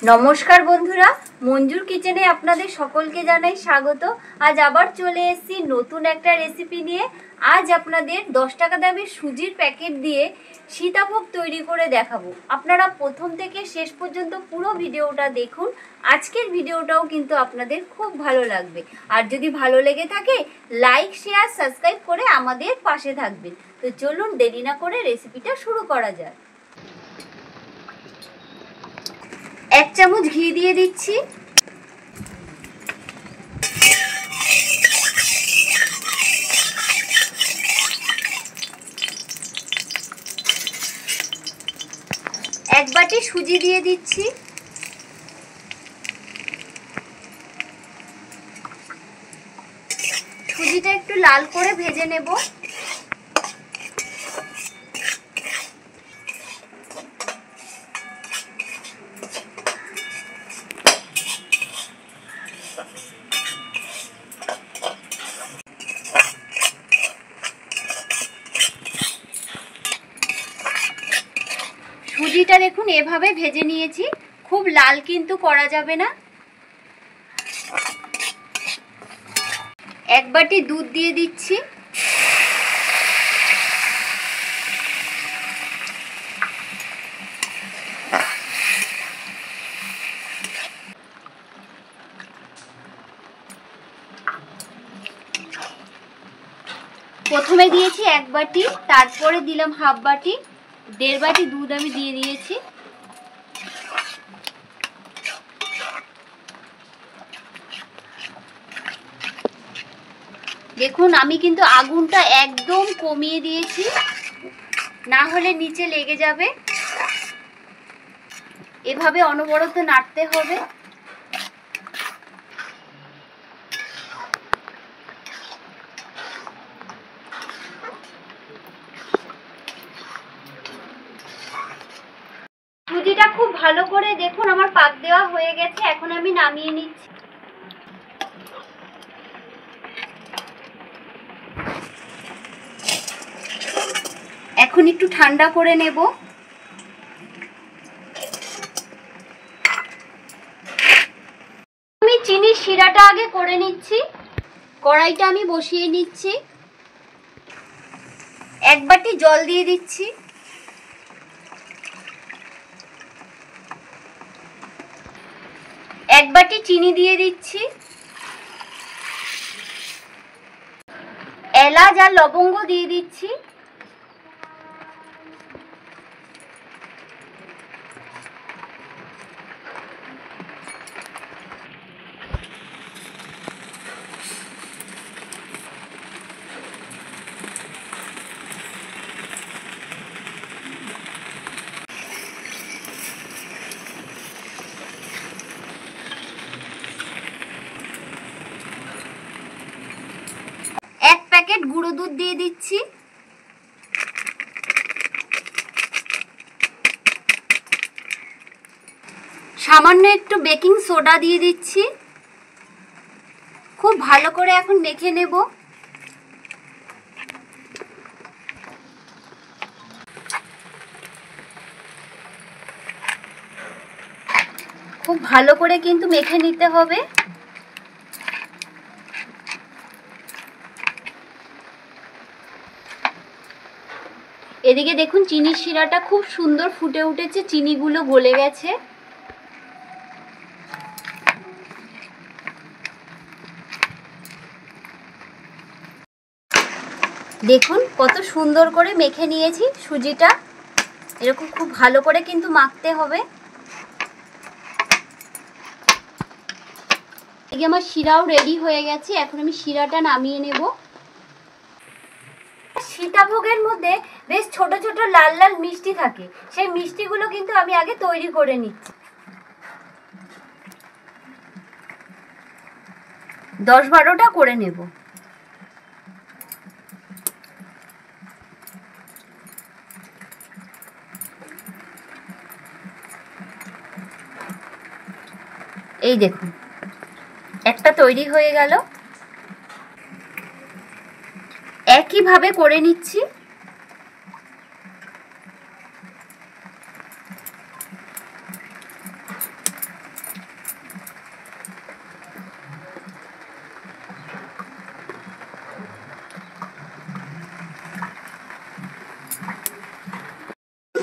নমস্কার বন্ধুরা, মঞ্জুর কিচেনে আপনাদের সকলকে জানাই স্বাগত। আজ আবার চলে এসেছি নতুন একটা রেসিপি নিয়ে। আজ আপনাদের 10 টাকা দামের সুজির প্যাকেট দিয়ে সীতাভোগ তৈরি করে দেখাবো। আপনারা প্রথম থেকে শেষ পর্যন্ত পুরো ভিডিওটা দেখুন। আজকের ভিডিওটাও কিন্তু আপনাদের খুব ভালো লাগবে। আর যদি ভালো লেগে থাকে লাইক, শেয়ার, সাবস্ক্রাইব করে আমাদের পাশে থাকবেন। তো চলুন দেরি না করে রেসিপিটা শুরু করা যাক। 1 চামচ ঘি দিয়ে দিচ্ছি। এক বাটি সুজি দিয়ে দিচ্ছি। সুজিটা একটু লাল করে ভেজে নেব। সুজিটা দেখুন এভাবে ভেজে নিয়েছি, খুব লাল কিন্তু করা যাবে না। এক বাটি দুধ দিয়ে দিচ্ছি। প্রথমে দিয়েছি 1 বাটি, তারপরে দিলাম হাফ বাটি, 1.5 বাটি দুধ আমি দিয়ে দিয়েছি। দেখুন আমি কিন্তু আগুনটা একদম কমিয়ে দিয়েছি, না হলে নিচে লেগে যাবে। এভাবে অনবরত নাড়তে হবে। সুজিটা খুব ভালো করে দেখুন আমার পাক দেওয়া হয়ে গেছে। এখন আমি নামিয়ে নিচ্ছি। এখন একটু ঠান্ডা করে নেব। আমি চিনির শিরাটা আগে করে নিচ্ছি। কড়াইটা আমি বসিয়ে নিচ্ছি। 1 বাটি জল দিয়ে দিচ্ছি। এক বাটি চিনি দিয়ে দিচ্ছি। এলাচ আর লবঙ্গ দিয়ে দিচ্ছি। এক প্যাকেট গুঁড়ো দুধ দিয়ে দিচ্ছি। সামান্য একটু বেকিং সোডা দিয়ে দিচ্ছি। খুব ভালো করে এখন মেখে নেব। খুব ভালো করে কিন্তু মেখে নিতে হবে। এদিকে দেখুন চিনির শিরাটা খুব সুন্দর ফুটে উঠেছে, চিনিগুলো গলে গেছে। দেখুন কত সুন্দর করে মেখে নিয়েছি সুজিটা। এরকম খুব ভালো করে কিন্তু মাখতে হবে। এদিকে আমার শিরাও রেডি হয়ে গেছে। এখন আমি শিরাটা নামিয়ে নেব। সীতাভোগের মধ্যে বেশ ছোট ছোট লাল লাল মিষ্টি থাকে, সেই মিষ্টিগুলো কিন্তু আমি আগে তৈরি করে নিচ্ছি। 10-12টা করে নেব। এই দেখুন একটা তৈরি হয়ে গেল। একইভাবে করে নিচ্ছি।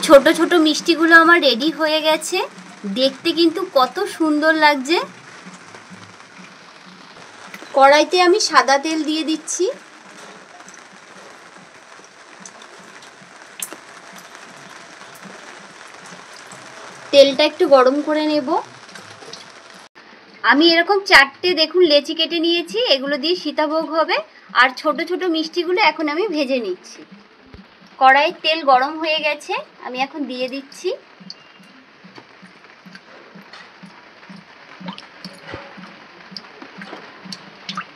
ছোট ছোট মিষ্টিগুলো আমার রেডি হয়ে গেছে, দেখতে কিন্তু কত সুন্দর লাগছে। কড়াইতে আমি সাদা তেল দিয়ে দিচ্ছি। তেলটা একটু গরম করে নেব। আমি এরকম 4টে দেখুন লেচি কেটে নিয়েছি, এগুলো দিয়ে সীতাভোগ হবে। আর ছোট ছোট মিষ্টিগুলো এখন আমি ভেজে নিচ্ছি। কড়াইয়ের তেল গরম হয়ে গেছে, আমি এখন দিয়ে দিচ্ছি।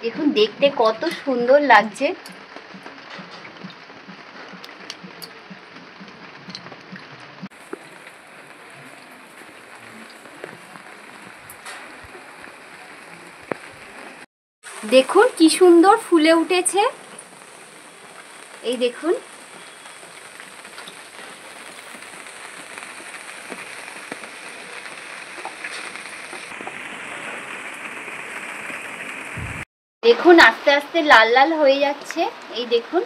দেখুন দেখতে কত সুন্দর লাগছে। দেখুন কি সুন্দর ফুলে উঠেছে, এই দেখুন। দেখুন আস্তে আস্তে লাল লাল হয়ে যাচ্ছে, এই দেখুন।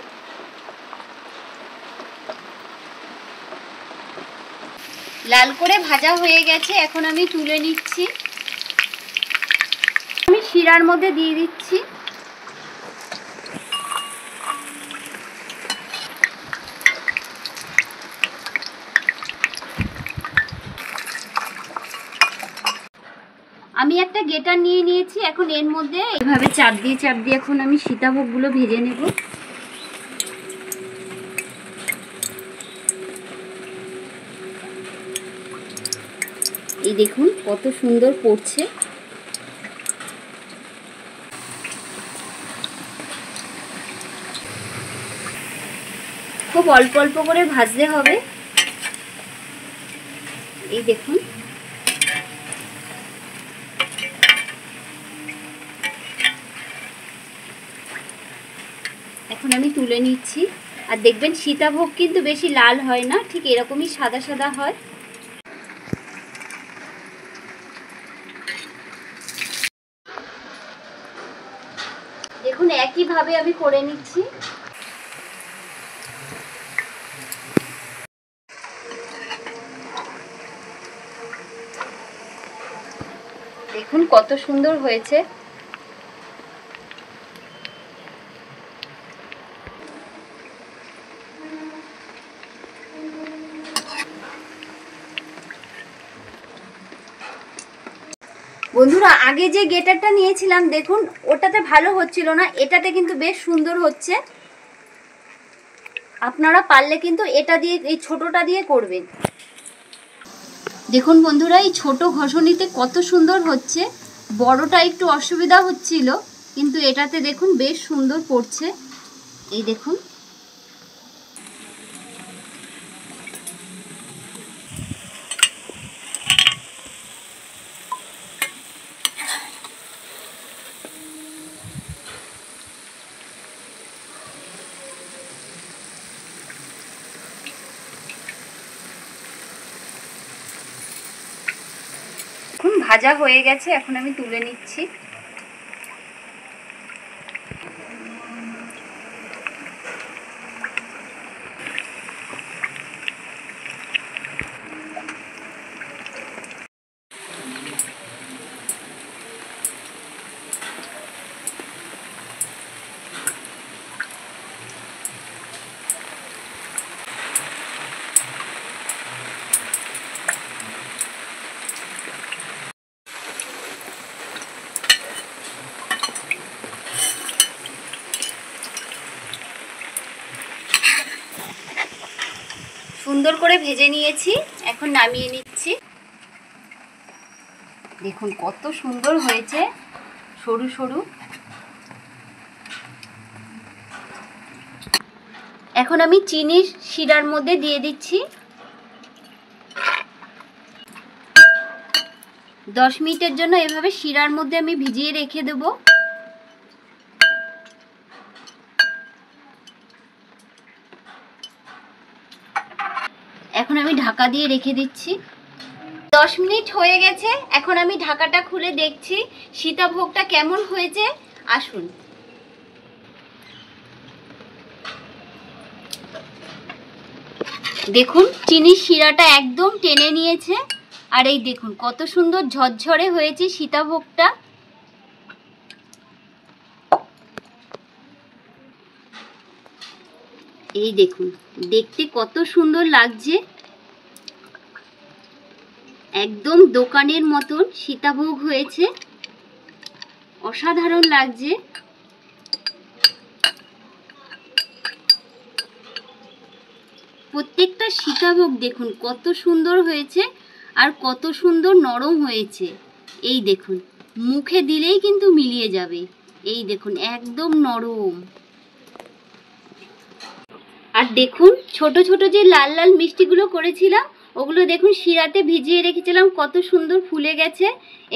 লাল করে ভাজা হয়ে গেছে, এখন আমি তুলে নিচ্ছি। আমি শিরার মধ্যে দিয়ে দিচ্ছি। আমি একটা গেটার নিয়ে নিয়েছি, এখন এর মধ্যে এভাবে চাপ দিয়ে এখন আমি সীতাভোগগুলো ভেজে নেব। এই দেখুন কত সুন্দর পড়ছে। খুব অল্প অল্প করে ভাজতে হবে, এই দেখুন। এখন আমি তুলে নিচ্ছি। আর দেখবেন সীতাভোগ কিন্তু বেশি লাল হয় না, ঠিক এরকমই সাদা সাদা হয়। দেখুন একইভাবে আমি করে নিচ্ছি। দেখুন কত সুন্দর হয়েছে। বন্ধুরা আগে যে গেটারটা নিয়েছিলাম দেখুন ওটাতে ভালো হচ্ছিল না, এটাতে কিন্তু বেশ সুন্দর হচ্ছে। আপনারা পারলে কিন্তু এটা দিয়ে, এই ছোটটা দিয়ে করবেন। দেখুন বন্ধুরা এই ছোট ঘষণিতে কত সুন্দর হচ্ছে। বড়টা একটু অসুবিধা হচ্ছিল, কিন্তু এটাতে দেখুন বেশ সুন্দর পড়ছে, এই দেখুন। এখন ভাজা হয়ে গেছে, এখন আমি তুলে নিচ্ছি। সুন্দর করে ভেজে নিয়েছি, এখন নামিয়ে নিচ্ছি। দেখুন কত সুন্দর হয়েছে, সরু সরু। এখন আমি চিনির শিরার মধ্যে দিয়ে দিচ্ছি। 10 মিনিটের জন্য এভাবে শিরার মধ্যে আমি ভিজিয়ে রেখে দেব। এখন আমি ঢাকা দিয়ে রেখে দিচ্ছি। 10 মিনিট হয়ে গেছে, এখন আমি ঢাকাটা খুলে দেখছি সীতাভোগটা কেমন হয়েছে। আসুন। দেখুন চিনির শিরাটা একদম টেনে নিয়েছে। আর এই দেখুন কত সুন্দর ঝরঝরে হয়েছে সীতাভোগটা। এই দেখুন দেখতে কত সুন্দর লাগছে, একদম দোকানের মতন সীতাভোগ হয়েছে, অসাধারণ লাগছে। প্রত্যেকটা সীতাভোগ দেখুন কত সুন্দর হয়েছে আর কত সুন্দর নরম হয়েছে। এই দেখুন মুখে দিলেই কিন্তু মিলিয়ে যাবে। এই দেখুন একদম নরম। আর দেখুন ছোট ছোট যে লাল লাল মিষ্টিগুলো করেছিলাম ওগুলো দেখুন শিরাতে ভিজিয়ে রেখেছিলাম, কত সুন্দর ফুলে গেছে।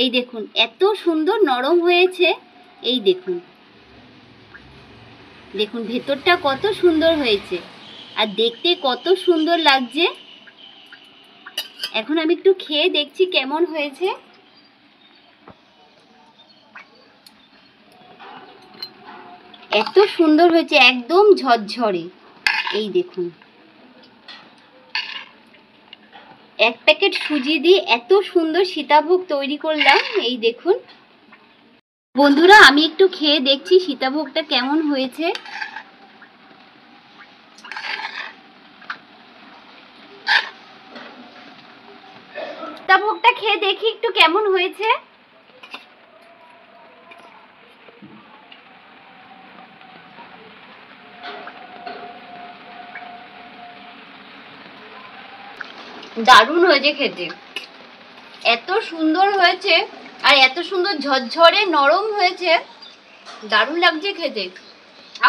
এই দেখুন এত সুন্দর নরম হয়েছে। এই দেখুন দেখুন ভেতরটা কত সুন্দর হয়েছে আর দেখতে কত সুন্দর লাগছে। এখন আমি একটু খেয়ে দেখছি কেমন হয়েছে। এত সুন্দর হয়েছে, একদম ঝরঝরে। এই দেখুন এক প্যাকেট সুজি দিয়ে এত সুন্দর সীতাভোগ তৈরি করলাম। এই দেখুন বন্ধুরা, আমি একটু খেয়ে দেখছি সীতাভোগটা কেমন হয়েছে। সীতাভোগটা খেয়ে দেখি একটু কেমন হয়েছে। দারুণ হয়েছে খেতে, এত সুন্দর হয়েছে আর এত সুন্দর ঝরঝরে নরম হয়েছে, দারুণ লাগছে খেতে।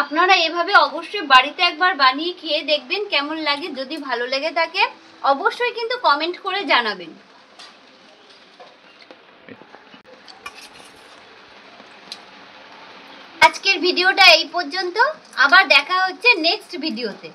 আপনারা এভাবে অবশ্যই বাড়িতে একবার বানিয়ে খেয়ে দেখবেন কেমন লাগে। যদি ভালো লেগে থাকে অবশ্যই কিন্তু কমেন্ট করে জানাবেন। আজকের ভিডিওটা এই পর্যন্ত, আবার দেখা হচ্ছে নেক্সট ভিডিওতে।